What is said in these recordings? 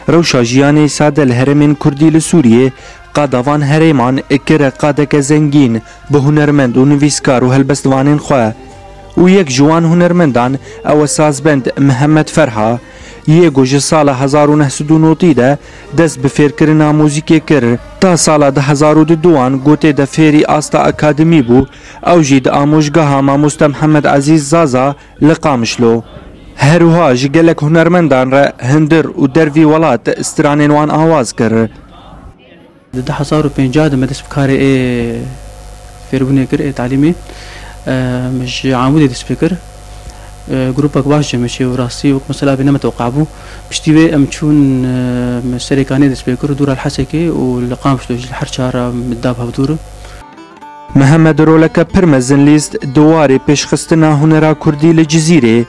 روشا جیانی ساده الهرمین کردی لسوریه قادوان هرمان اکر قادک زنگین به هنرمند و نویسکار و هلبستوانین خواه و یک جوان هنرمندان او سازبند محمد فرحا یه گوش سال 1990 ده دست به فیر کرنا موزیکی کر تا سال 2002 گوته ده فیری آستا اکادمی بو او جید آموشگاه ماموست محمد عزیز زازا لقامشلو هروها جگلک هنرمندان را هندر و دروی ولات استرانین وان آواز کر 2005 ده مدرسة بكاري فيربوني كر تعليمي مش عمودي دسبيكر جروبك باش مشي وراسي ومثلا بينما توقعبو بشتي امشون سريكاني دسبيكر دور الحسكي والقام شلو الحرشاره مدابها بدور محمد رولك برمزن ليست دواري بيشخستنا هنرا كردي لجزيره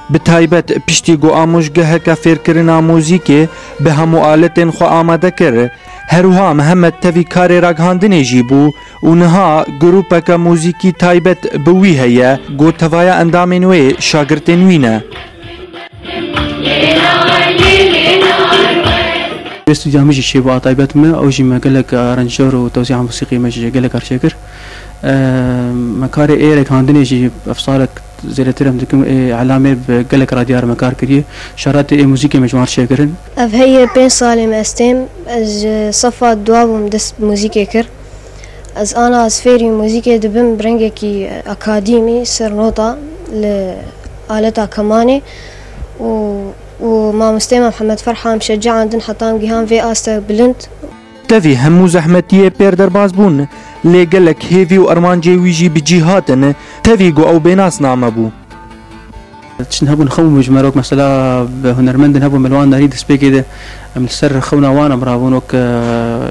بتایبت پشتی گو آموزگاه که فکرنا موزیکی به همو آلتین خو آماده کر هروها محمد تفی کار راگهاندنی جیبو و نها گروپا که موزیکی تایبت بوی هیا گو توایا اندامین وی شاگرتین وینه استوديو مجي شيبو طيبات ما او جي ما قالك ارنجور وتوزيع موسيقي مجي قالك ارشكر مكاري ايه رك هاندني جي افصالك زي ترم دكم علامه قالك راديار مكار كريه شرات ايه موسيقي مجموعه شكرن اف هي بين صالم استيم از صفا دواب مدس موسيقي كر از انا از فيري موسيقي دبم برنجكي اكاديمي سرنوطه لآلتها كماني وما مستمع محمد فرحة مشجع عندن حطام جيهان في آستا بلنت تفي همو زحمتية بير درباز بون لي قالك هيفي وأرمان جيويجي بجيهاتن تفي قو أو بيناس نعم بو تشنهبو نخو مجمروك مثلا بهنرمند نهبو ملوان نريد سبيكي ده من السر خونا وانا مرابونوك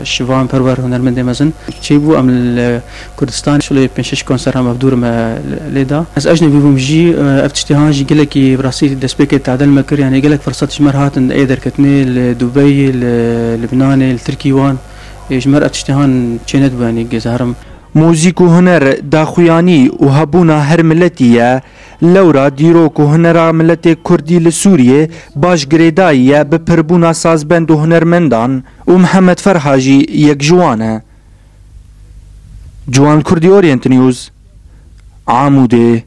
شيفان برور هنرمند مزن تشيبو ام الكردستان شلو بنشش كونسر هم بدور ما ليدا از اجنبي بمجي افتشتهان جي قالك براسي دسبيكي تعدل مكر يعني قالك فرصه جمرهات ايدر كتني لدبي لبنان لتركيوان جمر افتشتهان تشينت باني جزهرم موزیک و هنر داخویانی و هبونا هر ملتیه لورا دیروک و هنر ملت کردی لسوریه باش گریداییه به پربونا سازبند و هنرمندان و محمد فرحاجی یک جوانه جوان کردی اورینت نیوز عاموده